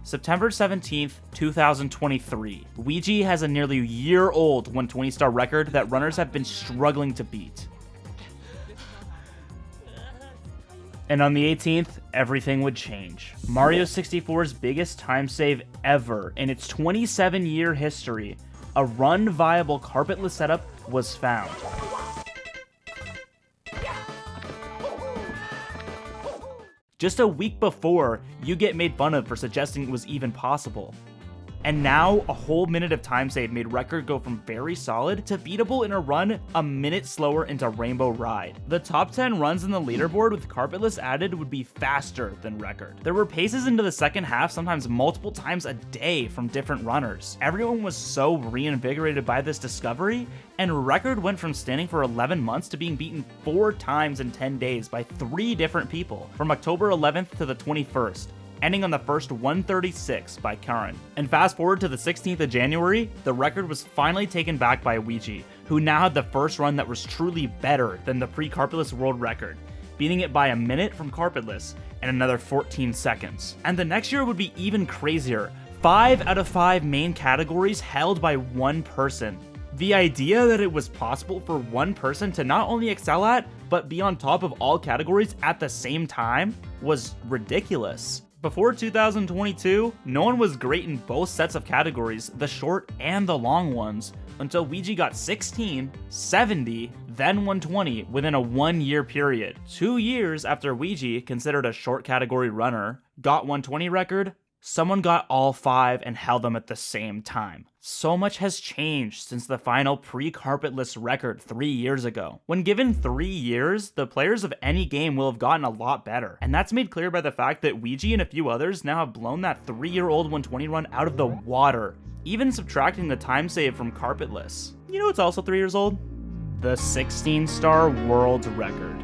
September 17th, 2023. Weegee has a nearly year-old 120-star record that runners have been struggling to beat. And on the 18th, everything would change. Mario 64's biggest time save ever in its 27-year history, a run-viable carpetless setup was found. Just a week before, you get made fun of for suggesting it was even possible. And now, a whole minute of time save made record go from very solid to beatable in a run a minute slower into Rainbow Ride. The top 10 runs in the leaderboard with carpetless added would be faster than record. There were paces into the second half sometimes multiple times a day from different runners. Everyone was so reinvigorated by this discovery, and record went from standing for 11 months to being beaten 4 times in 10 days by 3 different people, from October 11th to the 21st. Ending on the first 136 by Karen. And fast forward to the 16th of January, the record was finally taken back by Weegee, who now had the first run that was truly better than the pre-carpetless world record, beating it by a minute from carpetless and another 14 seconds. And the next year would be even crazier. 5 out of 5 main categories held by one person. The idea that it was possible for one person to not only excel at, but be on top of all categories at the same time was ridiculous. Before 2022, no one was great in both sets of categories, the short and the long ones, until Weegee got 16, 70, then 120 within a 1-year period. 2 years after Weegee, considered a short category runner, got 120 record, someone got all 5 and held them at the same time. So much has changed since the final pre-carpetless record 3 years ago. When given 3 years, the players of any game will have gotten a lot better. And that's made clear by the fact that Weegee and a few others now have blown that 3-year-old 120 run out of the water, even subtracting the time save from carpetless. You know what's also 3 years old? The 16-star world record.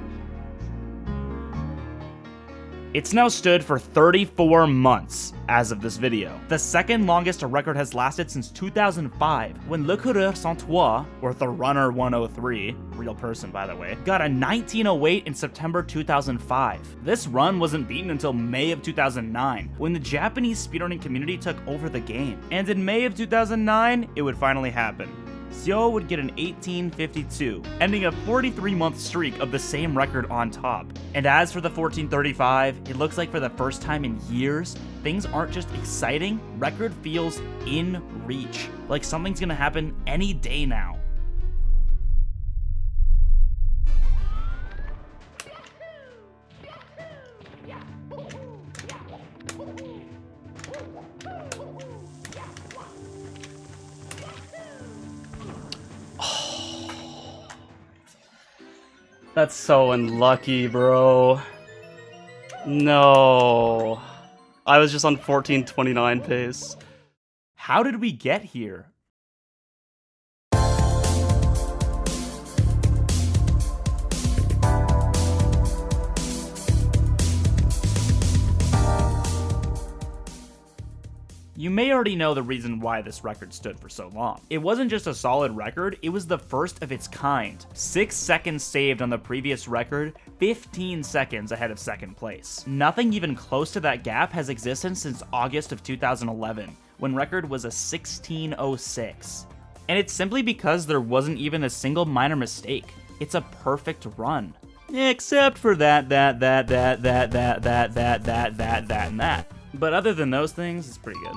It's now stood for 34 months as of this video. The second longest a record has lasted since 2005, when LeCoureur 103, or the Runner 103, real person by the way, got a 1908 in September 2005. This run wasn't beaten until May of 2009, when the Japanese speedrunning community took over the game. And in May of 2009, it would finally happen. Xiao would get an 1852, ending a 43-month streak of the same record on top. And as for the 1435, it looks like for the first time in years, things aren't just exciting, record feels in reach, like something's gonna happen any day now. That's so unlucky, bro. No. I was just on 1429 pace. How did we get here? You may already know the reason why this record stood for so long. It wasn't just a solid record, it was the first of its kind. 6 seconds saved on the previous record, 15 seconds ahead of second place. Nothing even close to that gap has existed since August of 2011, when record was a 1606. And it's simply because there wasn't even a single minor mistake. It's a perfect run. Except for that, and that. But other than those things, it's pretty good.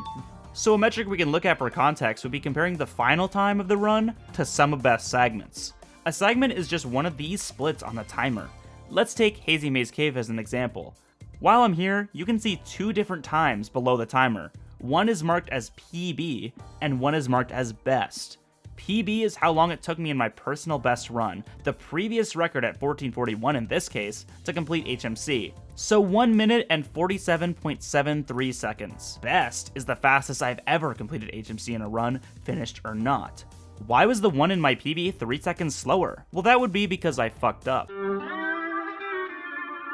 So a metric we can look at for context would be comparing the final time of the run to sum of best segments. A segment is just one of these splits on the timer. Let's take Hazy Maze Cave as an example. While I'm here, you can see 2 different times below the timer. One is marked as PB, and one is marked as best. PB is how long it took me in my personal best run, the previous record at 1441 in this case, to complete HMC. So 1 minute and 47.73 seconds. Best is the fastest I've ever completed HMC in a run, finished or not. Why was the one in my PB 3 seconds slower? Well, that would be because I fucked up.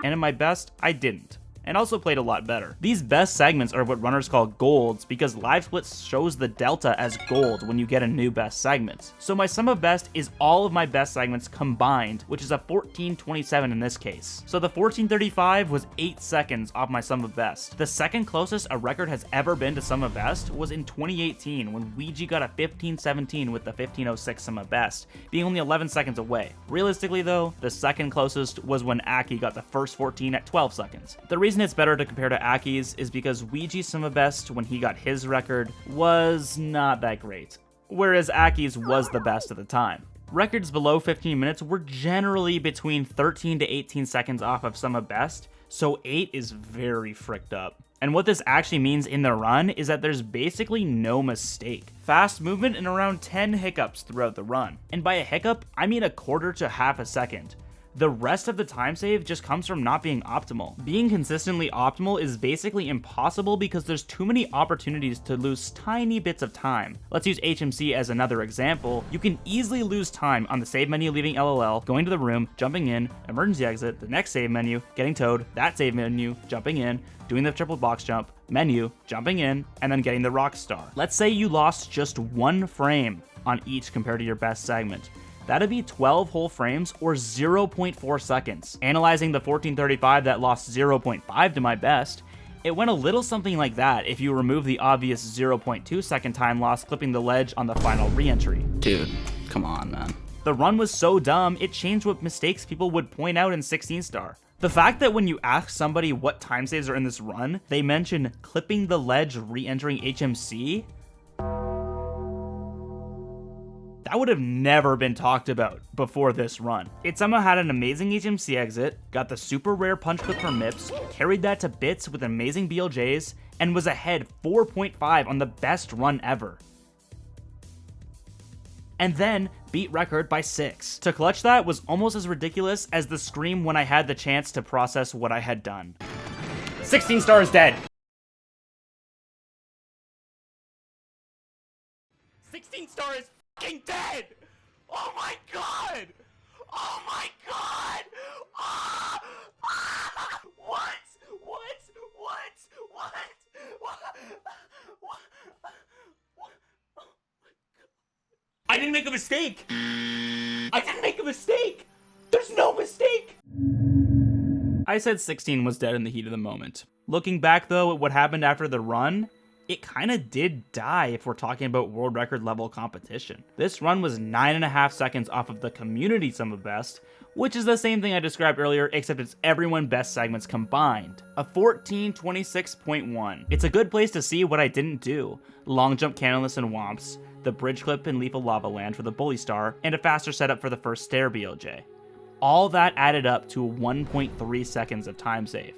And in my best, I didn't. and also played a lot better. These best segments are what runners call golds because live splits shows the delta as gold when you get a new best segment. So my sum of best is all of my best segments combined, which is a 1427 in this case. So the 1435 was 8 seconds off my sum of best. The second closest a record has ever been to sum of best was in 2018 when Weegee got a 1517 with the 1506 sum of best, being only 11 seconds away. Realistically though, the second closest was when Aki got the first 14 at 12 seconds. The reason it's better to compare to Aki's is because Weegee's sum of best when he got his record was not that great, whereas Aki's was the best at the time. Records below 15 minutes were generally between 13 to 18 seconds off of sum of best, so 8 is very fricked up. And what this actually means in the run is that there's basically no mistake. Fast movement and around 10 hiccups throughout the run. And by a hiccup, I mean a quarter to half a second. The rest of the time save just comes from not being optimal. Being consistently optimal is basically impossible because there's too many opportunities to lose tiny bits of time. Let's use HMC as another example. You can easily lose time on the save menu leaving LOL, going to the room, jumping in, emergency exit, the next save menu, getting towed, that save menu, jumping in, doing the triple box jump, menu, jumping in, and then getting the rock star. Let's say you lost just 1 frame on each compared to your best segment. That'd be 12 whole frames or 0.4 seconds. Analyzing the 1435 that lost 0.5 to my best, it went a little something like that if you remove the obvious 0.2 second time loss clipping the ledge on the final re-entry. Dude, come on, man. The run was so dumb, it changed what mistakes people would point out in 16-star. The fact that when you ask somebody what time saves are in this run, they mention clipping the ledge re-entering HMC, that would have never been talked about before this run. It somehow had an amazing HMC exit, got the super rare punch clip from MIPS, carried that to bits with amazing BLJs, and was ahead 4.5 on the best run ever. And then beat record by 6. To clutch that was almost as ridiculous as the scream when I had the chance to process what I had done. 16-star is dead. 16-star is fucking dead! Oh my god! Oh my god! Ah! Ah! What? I didn't make a mistake! I didn't make a mistake! There's no mistake! I said 16 was dead in the heat of the moment. Looking back though at what happened after the run, it kinda did die if we're talking about world record level competition. This run was 9.5 seconds off of the community sum of best, which is the same thing I described earlier, except it's everyone best segments combined. A 1426.1. It's a good place to see what I didn't do. Long jump cannonless and womps, the bridge clip in Lethal Lava Land for the bully star, and a faster setup for the first stair BLJ. All that added up to 1.3 seconds of time save.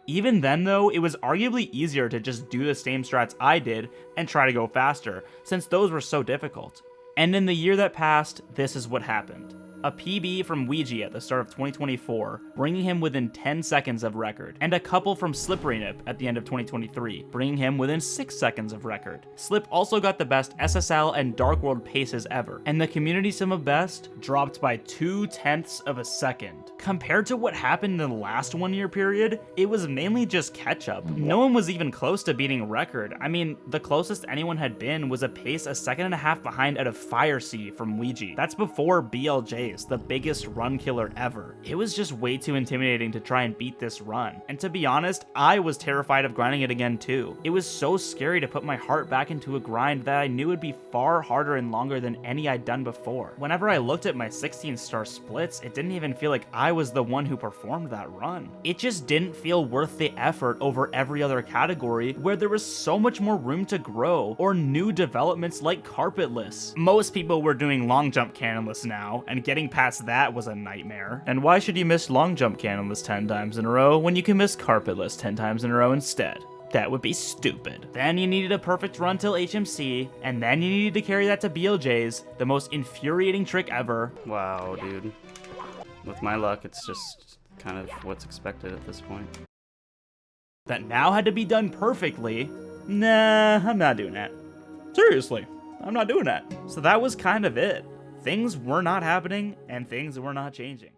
Even then though, it was arguably easier to just do the same strats I did and try to go faster, since those were so difficult. And in the year that passed, this is what happened. A PB from Weegee at the start of 2024, bringing him within 10 seconds of record, and a couple from slipperynip at the end of 2023, bringing him within 6 seconds of record. Slip also got the best SSL and Dark World paces ever, and the community sum of best dropped by 0.2 of a second. Compared to what happened in the last 1 year period, it was mainly just catch up. No one was even close to beating record. I mean, the closest anyone had been was a pace 1.5 seconds behind out of Fire Sea from Weegee. That's before BLJ. The biggest run killer ever. It was just way too intimidating to try and beat this run. And to be honest, I was terrified of grinding it again too. It was so scary to put my heart back into a grind that I knew would be far harder and longer than any I'd done before. Whenever I looked at my 16-star splits, it didn't even feel like I was the one who performed that run. It just didn't feel worth the effort over every other category where there was so much more room to grow, or new developments like carpetless. Most people were doing long jump cannonless now, and getting past that was a nightmare. And why should you miss long jump cannonless 10 times in a row when you can miss carpetless 10 times in a row instead? That would be stupid. Then you needed a perfect run till HMC, and then you needed to carry that to BLJs, the most infuriating trick ever. Wow, dude. With my luck, it's just kind of what's expected at this point. That now had to be done perfectly. Nah, I'm not doing that. Seriously, I'm not doing that. So that was kind of it. Things were not happening, and things were not changing.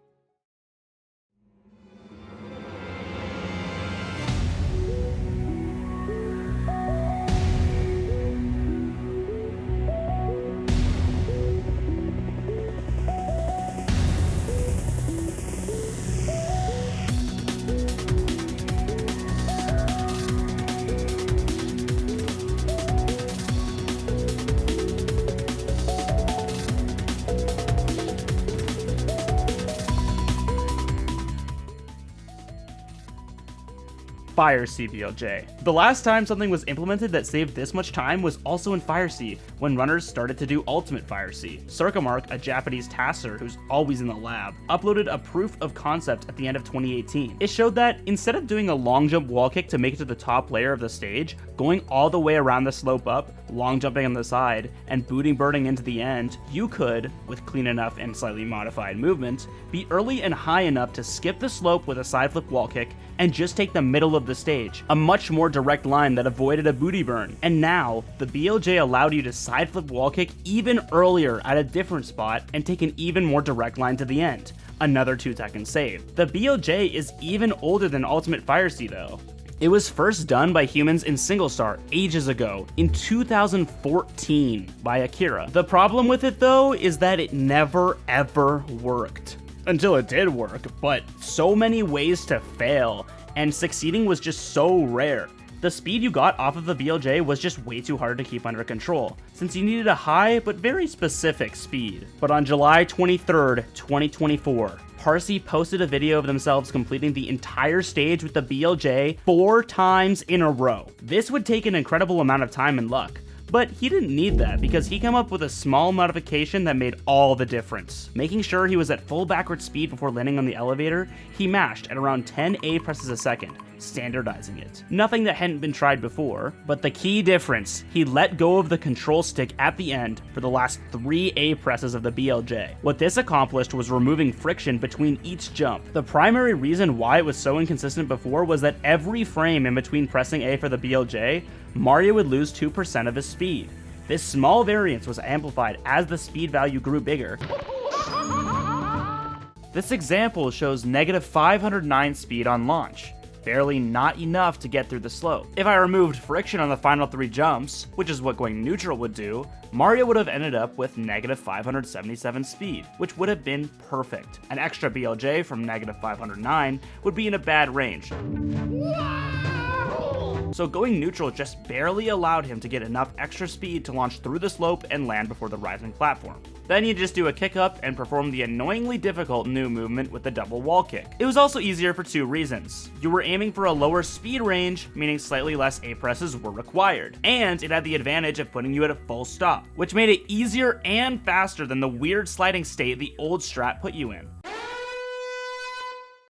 Fire C BLJ. The last time something was implemented that saved this much time was also in Fire C, when runners started to do Ultimate Fire C. Circamark, a Japanese tasser who's always in the lab, uploaded a proof of concept at the end of 2018. It showed that instead of doing a long jump wall kick to make it to the top layer of the stage, going all the way around the slope up, long jumping on the side, and booting birding into the end, you could, with clean enough and slightly modified movement, be early and high enough to skip the slope with a side flip wall kick and just take the middle of the stage, a much more direct line that avoided a booty burn. And now, the BLJ allowed you to side flip wall kick even earlier at a different spot and take an even more direct line to the end, another 2-second save. The BLJ is even older than Ultimate Fire C though. It was first done by humans in Single Star ages ago, in 2014 by Akira. The problem with it though is that it never ever worked. Until it did work, but so many ways to fail, and succeeding was just so rare. The speed you got off of the BLJ was just way too hard to keep under control, since you needed a high but very specific speed. But on July 23rd, 2024, Parsi posted a video of themselves completing the entire stage with the BLJ 4 times in a row. This would take an incredible amount of time and luck, but he didn't need that because he came up with a small modification that made all the difference. Making sure he was at full backward speed before landing on the elevator, he mashed at around 10 A presses a second, standardizing it. Nothing that hadn't been tried before, but the key difference, he let go of the control stick at the end for the last 3 A presses of the BLJ. What this accomplished was removing friction between each jump. The primary reason why it was so inconsistent before was that every frame in between pressing A for the BLJ, Mario would lose 2% of his speed. This small variance was amplified as the speed value grew bigger. This example shows negative 509 speed on launch, barely not enough to get through the slope. If I removed friction on the final 3 jumps, which is what going neutral would do, Mario would have ended up with negative 577 speed, which would have been perfect. An extra BLJ from negative 509 would be in a bad range. So going neutral just barely allowed him to get enough extra speed to launch through the slope and land before the rising platform. Then you just do a kick up and perform the annoyingly difficult new movement with the double wall kick. It was also easier for 2 reasons. You were aiming for a lower speed range, meaning slightly less A presses were required, and it had the advantage of putting you at a full stop, which made it easier and faster than the weird sliding state the old strat put you in.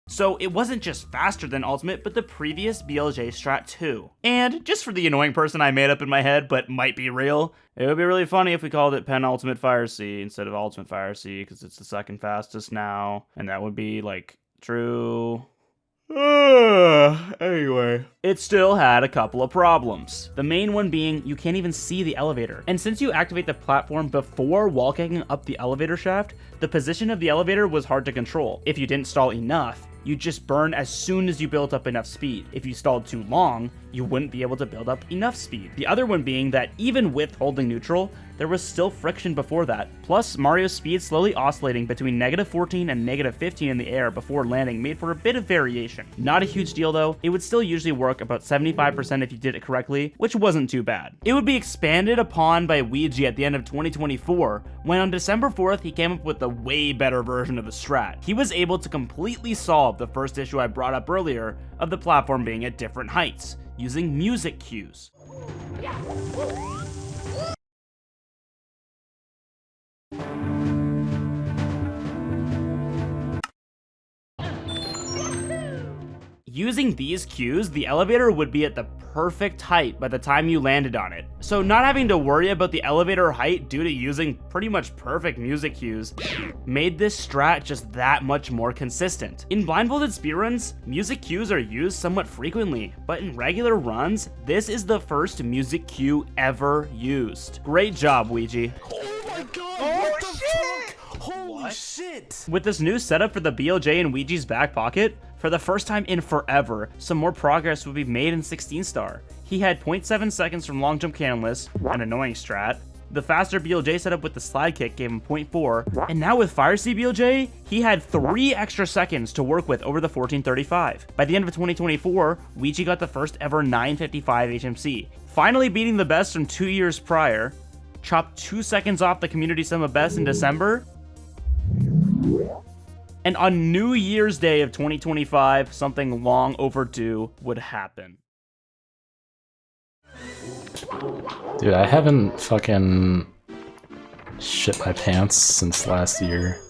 So it wasn't just faster than Ultimate, but the previous BLJ strat too. And just for the annoying person I made up in my head, but might be real, it would be really funny if we called it Penultimate Fire C instead of Ultimate Fire C, because it's the second fastest now, and that would be, like, true. Anyway. It still had a couple of problems. The main one being, you can't even see the elevator. And since you activate the platform before wall kicking up the elevator shaft, the position of the elevator was hard to control. If you didn't stall enough, you'd just burn as soon as you built up enough speed. If you stalled too long, you wouldn't be able to build up enough speed. The other one being that even with holding neutral, there was still friction before that. Plus, Mario's speed slowly oscillating between negative 14 and negative 15 in the air before landing made for a bit of variation. Not a huge deal though, it would still usually work about 75% if you did it correctly, which wasn't too bad. It would be expanded upon by Weegee at the end of 2024, when on December 4th he came up with a way better version of the strat. He was able to completely solve the first issue I brought up earlier of the platform being at different heights, using music cues. Using these cues, the elevator would be at the perfect height by the time you landed on it. So not having to worry about the elevator height due to using pretty much perfect music cues made this strat just that much more consistent. In blindfolded speedruns, music cues are used somewhat frequently, but in regular runs, this is the first music cue ever used. Great job, Weegee. Oh my god, what the fuck? Holy shit! With this new setup for the BLJ in Weegee's back pocket, for the first time in forever, some more progress would be made in 16-star. He had 0.7 seconds from long jump cannonless, an annoying strat. The faster BLJ setup with the slide kick gave him 0.4, and now with Fire C BLJ, he had 3 extra seconds to work with over the 1435. By the end of 2024, Weegee got the first ever 955 HMC, finally beating the best from 2 years prior, chopped 2 seconds off the community sum of best in December, And on New Year's Day of 2025, something long overdue would happen. Dude, I haven't fucking shit my pants since last year.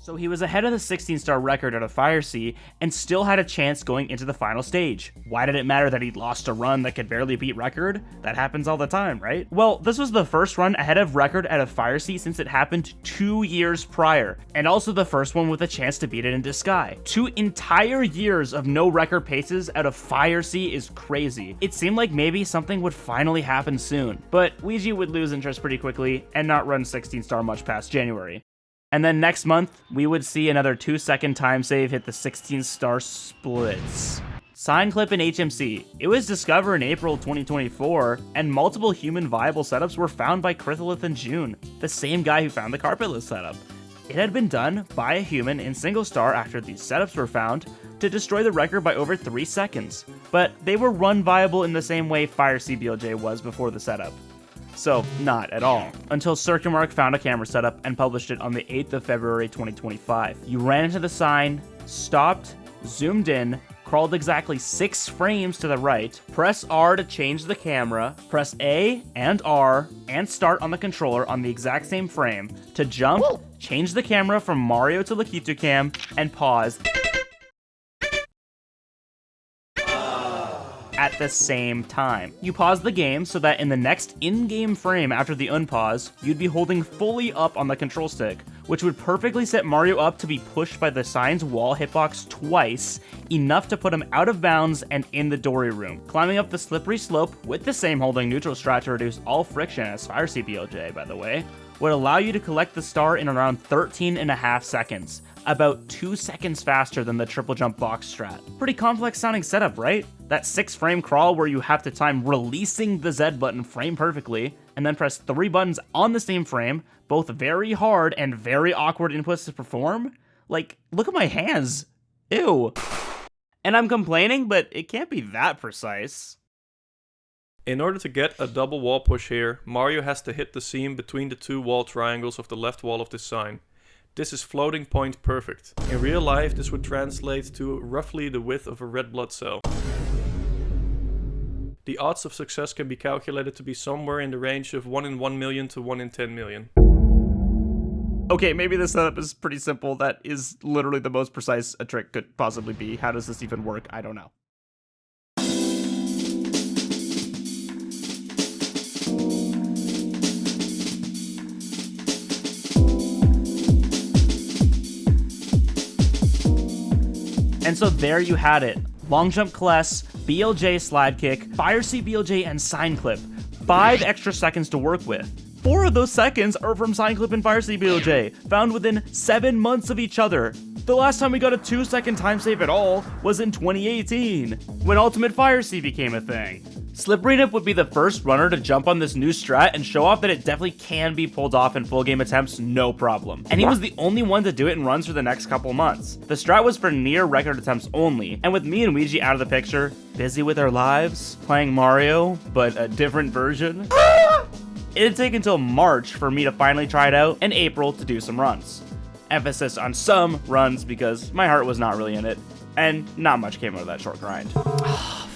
So he was ahead of the 16-star record at a Fire Sea and still had a chance going into the final stage. Why did it matter that he'd lost a run that could barely beat record? That happens all the time, right? Well, this was the first run ahead of record at a Fire Sea since it happened 2 years prior, and also the first one with a chance to beat it in Dowsky. 2 entire years of no record paces out of Fire Sea is crazy. It seemed like maybe something would finally happen soon, but Weegee would lose interest pretty quickly and not run 16-star much past January. And then next month, we would see another 2-second time save hit the 16-star splits. Sign clip in HMC. It was discovered in April 2024, and multiple human viable setups were found by Krithalith in June, the same guy who found the carpetless setup. It had been done by a human in single star after these setups were found to destroy the record by over 3 seconds, but they were run viable in the same way Fire CBLJ was before the setup. So, not at all. Until Circumark found a camera setup and published it on the 8th of February 2025. You ran into the sign, stopped, zoomed in, crawled exactly 6 frames to the right, press R to change the camera, press A and R, and start on the controller on the exact same frame to jump, change the camera from Mario to Lakitu Cam, and pause at the same time. You pause the game so that in the next in-game frame after the unpause, you'd be holding fully up on the control stick, which would perfectly set Mario up to be pushed by the sign's wall hitbox twice, enough to put him out of bounds and in the dory room. Climbing up the slippery slope with the same holding neutral strat to reduce all friction as Fire CBLJ, by the way, would allow you to collect the star in around 13.5 seconds, about 2 seconds faster than the triple jump box strat. Pretty complex sounding setup, right? That 6-frame crawl where you have to time releasing the Z button frame perfectly, and then press 3 buttons on the same frame, both very hard and very awkward inputs to perform? Like, look at my hands. Ew. And I'm complaining, but it can't be that precise. In order to get a double wall push here, Mario has to hit the seam between the 2 wall triangles of the left wall of this sign. This is floating point perfect. In real life, this would translate to roughly the width of a red blood cell. The odds of success can be calculated to be somewhere in the range of 1 in 1 million to 1 in 10 million. Okay, maybe this setup is pretty simple. That is literally the most precise a trick could possibly be. How does this even work? I don't know. And so there you had it. Long jump Kless, BLJ slide kick, Fire CBLJ, and sign clip. 5 extra seconds to work with. 4 of those seconds are from sign clip and Fire CBLJ, found within 7 months of each other. The last time we got a 2-second time save at all was in 2018, when Ultimate Fire C became a thing. Slipperynip would be the first runner to jump on this new strat and show off that it definitely can be pulled off in full game attempts, no problem. And he was the only one to do it in runs for the next couple months. The strat was for near record attempts only, and with me and Weegee out of the picture, busy with our lives, playing Mario, but a different version, it'd take until March for me to finally try it out, and April to do some runs. Emphasis on some runs because my heart was not really in it, and not much came out of that short grind.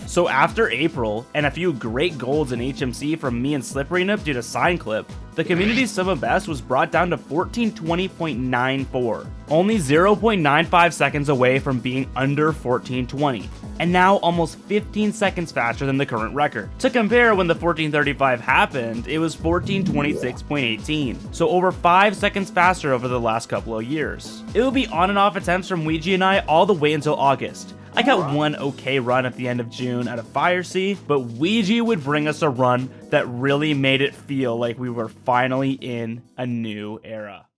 So after April, and a few great golds in HMC from me and Slipperynip due to sign clip, the community's sum of best was brought down to 1420.94, only 0.95 seconds away from being under 1420. and now almost 15 seconds faster than the current record. To compare, when the 1435 happened, it was 1426.18, so over 5 seconds faster over the last couple of years. It will be on and off attempts from Weegee and I all the way until August. I got one okay run at the end of June at a Fire Sea, but Weegee would bring us a run that really made it feel like we were finally in a new era.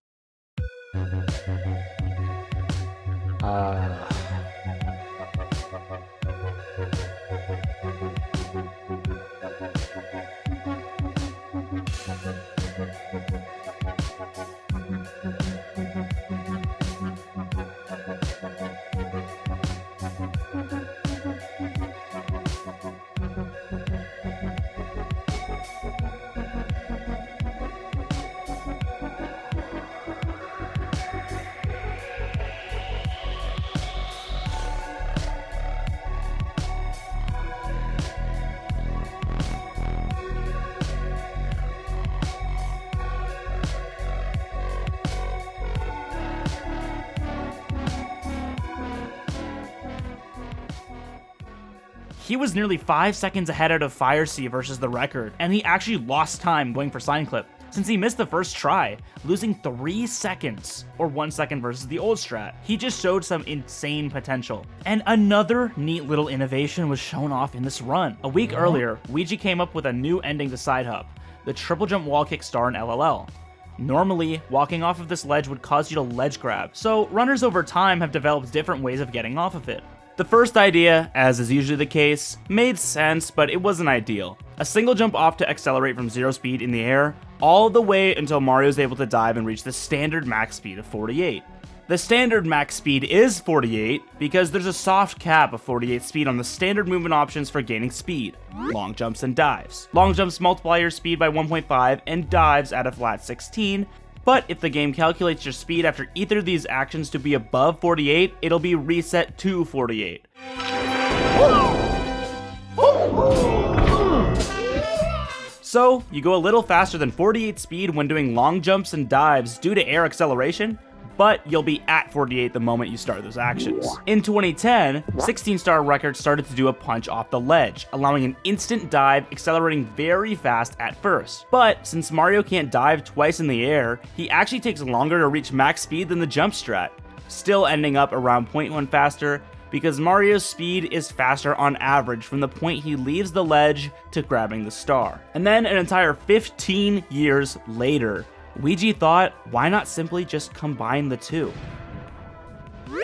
He was nearly 5 seconds ahead out of Fire Sea versus the record, and he actually lost time going for Sign Clip, since he missed the first try, losing 3 seconds, or 1 second versus the old strat. He just showed some insane potential. And another neat little innovation was shown off in this run. A week earlier, Weegee came up with a new ending to Side Hop, the triple jump wall kick star in LLL. Normally, walking off of this ledge would cause you to ledge grab, so runners over time have developed different ways of getting off of it. The first idea, as is usually the case, made sense, but it wasn't ideal. A single jump off to accelerate from 0 speed in the air, all the way until Mario is able to dive and reach the standard max speed of 48. The standard max speed is 48 because there's a soft cap of 48 speed on the standard movement options for gaining speed, long jumps and dives. Long jumps multiply your speed by 1.5 and dives at a flat 16, but if the game calculates your speed after either of these actions to be above 48, it'll be reset to 48. So, you go a little faster than 48 speed when doing long jumps and dives due to air acceleration, but you'll be at 48 the moment you start those actions. In 2010, 16-star record started to do a punch off the ledge, allowing an instant dive, accelerating very fast at first. But since Mario can't dive twice in the air, he actually takes longer to reach max speed than the jump strat, still ending up around 0.1 faster, because Mario's speed is faster on average from the point he leaves the ledge to grabbing the star. And then an entire 15 years later, Weegee thought, why not simply just combine the two?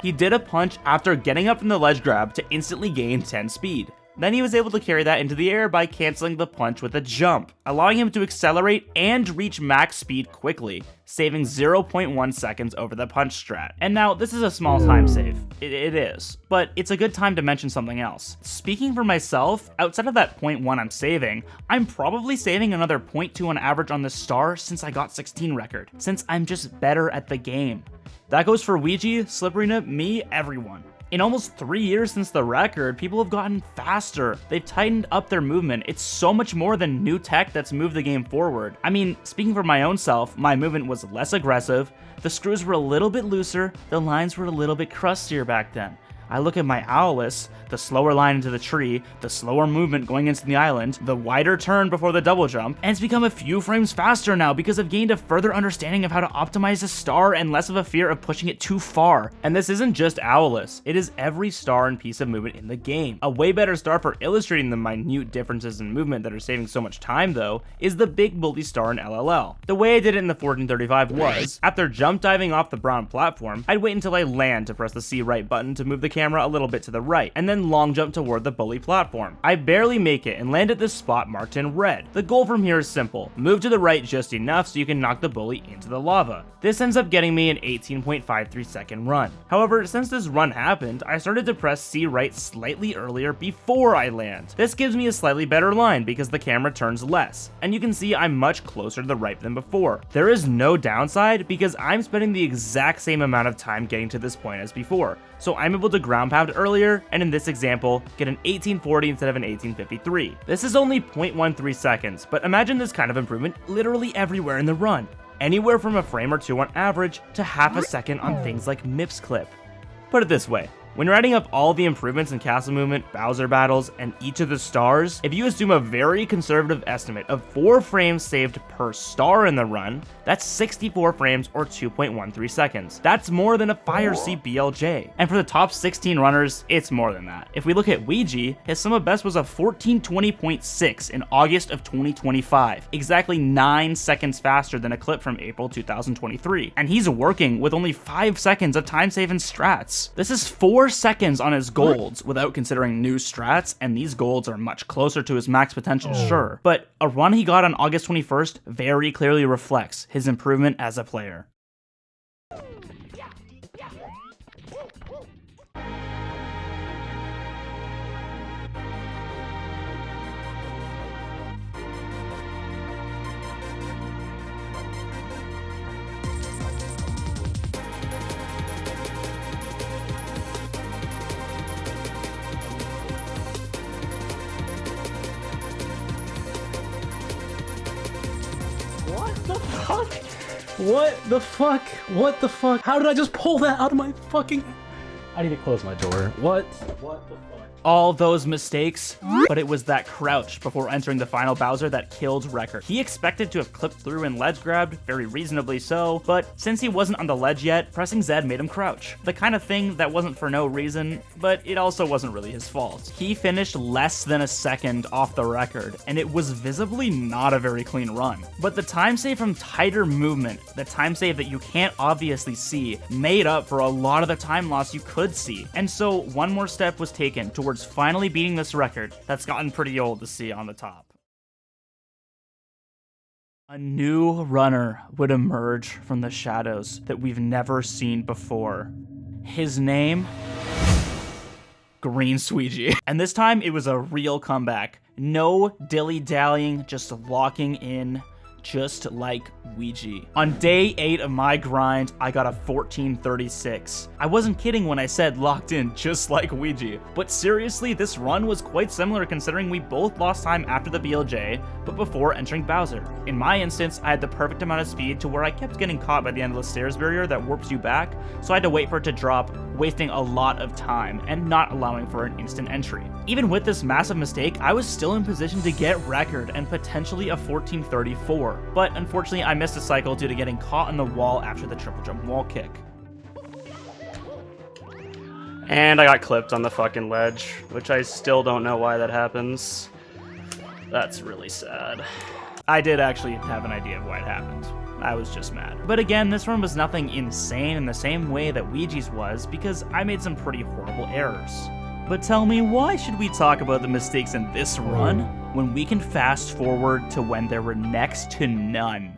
He did a punch after getting up from the ledge grab to instantly gain 10 speed. Then he was able to carry that into the air by canceling the punch with a jump, allowing him to accelerate and reach max speed quickly, saving 0.1 seconds over the punch strat. And now, this is a small time save. It is, but it's a good time to mention something else. Speaking for myself, outside of that 0.1 I'm saving, I'm probably saving another 0.2 on average on the star since I got 16 record, since I'm just better at the game. That goes for Weegee, slipperynip, me, everyone. In almost 3 years since the record, people have gotten faster. They've tightened up their movement. It's so much more than new tech that's moved the game forward. I mean, speaking for my own self, my movement was less aggressive, the screws were a little bit looser, the lines were a little bit crustier back then. I look at my Owless, the slower line into the tree, the slower movement going into the island, the wider turn before the double jump, and it's become a few frames faster now because I've gained a further understanding of how to optimize a star and less of a fear of pushing it too far. And this isn't just Owless, it is every star and piece of movement in the game. A way better star for illustrating the minute differences in movement that are saving so much time though, is the big bully star in LLL. The way I did it in the 1435 was, after jump diving off the brown platform, I'd wait until I land to press the C right button to move the camera a little bit to the right, and then long jump toward the bully platform. I barely make it and land at this spot marked in red. The goal from here is simple. Move to the right just enough so you can knock the bully into the lava. This ends up getting me an 18.53 second run. However, since this run happened, I started to press C right slightly earlier before I land. This gives me a slightly better line because the camera turns less, and you can see I'm much closer to the right than before. There is no downside because I'm spending the exact same amount of time getting to this point as before, so I'm able to ground pound earlier, and in this example, get an 1840 instead of an 1853. This is only 0.13 seconds, but imagine this kind of improvement literally everywhere in the run. Anywhere from a frame or two on average to half a second on things like Mips Clip. Put it this way, When you're adding up all the improvements in castle movement, Bowser battles, and each of the stars, if you assume a very conservative estimate of 4 frames saved per star in the run, that's 64 frames or 2.13 seconds. That's more than a Fire Seat BLJ. And for the top 16 runners, it's more than that. If we look at Weegee, his sum of best was a 1420.6 in August of 2025, exactly 9 seconds faster than a clip from April 2023. And he's working with only 5 seconds of time save in strats. This is 4 seconds on his golds without considering new strats, and these golds are much closer to his max potential, sure. But a run he got on August 21st very clearly reflects his improvement as a player. What the fuck? What the fuck? What the fuck? How did I just pull that out of my fucking... I need to close my door. What the fuck? All those mistakes, but it was that crouch before entering the final Bowser that killed Record. He expected to have clipped through and ledge grabbed, very reasonably so, but since he wasn't on the ledge yet, pressing Z made him crouch. The kind of thing that wasn't for no reason, but it also wasn't really his fault. He finished less than a second off the record, and it was visibly not a very clean run. But the time save from tighter movement, the time save that you can't obviously see, made up for a lot of the time loss you could see. And so one more step was taken towards finally beating this record that's gotten pretty old to see on the top. A new runner would emerge from the shadows that we've never seen before. His name? greensuigi. And this time it was a real comeback. No dilly-dallying, just locking in, just like Weegee. On day 8 of my grind, I got a 1436. I wasn't kidding when I said locked in just like Weegee, but seriously, this run was quite similar considering we both lost time after the BLJ, but before entering Bowser. In my instance, I had the perfect amount of speed to where I kept getting caught by the endless stairs barrier that warps you back, so I had to wait for it to drop, wasting a lot of time and not allowing for an instant entry. Even with this massive mistake, I was still in position to get record and potentially a 1434, but unfortunately I missed a cycle due to getting caught on the wall after the triple jump wall kick. And I got clipped on the fucking ledge, which I still don't know why that happens. That's really sad. I did actually have an idea of why it happened. I was just mad. But again, this run was nothing insane in the same way that Weegee's was, because I made some pretty horrible errors. But tell me, why should we talk about the mistakes in this run when we can fast forward to when there were next to none?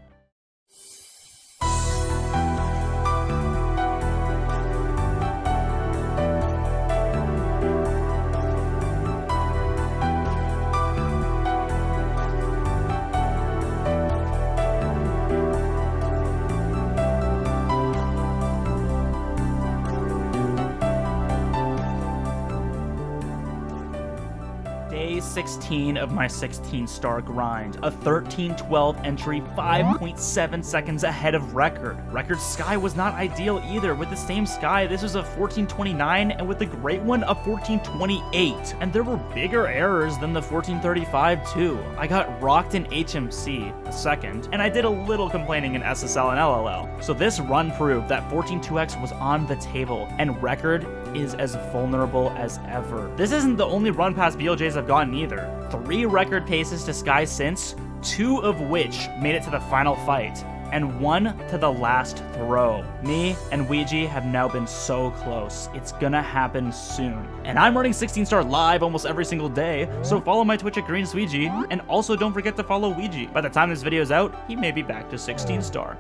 Day 16 of my 16-star grind, a 1312 entry, 5.7 seconds ahead of record. Record's sky was not ideal either. With the same sky, this was a 1429, and with the great one, a 1428. And there were bigger errors than the 1435 too. I got rocked in HMC, the second, and I did a little complaining in SSL and LLL. So this run proved that 14-2X was on the table, and record is as vulnerable as ever. This isn't the only run past BLJs I've gotten either. 3 record paces to Sky since, 2 of which made it to the final fight, and 1 to the last throw. Me and Weegee have now been so close. It's gonna happen soon. And I'm running 16-star live almost every single day, so follow my Twitch at greensuigi, and also don't forget to follow Weegee. By the time this video's out, he may be back to 16-star.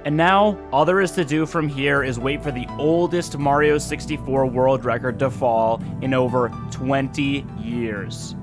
And now, all there is to do from here is wait for the oldest Mario 64 world record to fall in over 20 years.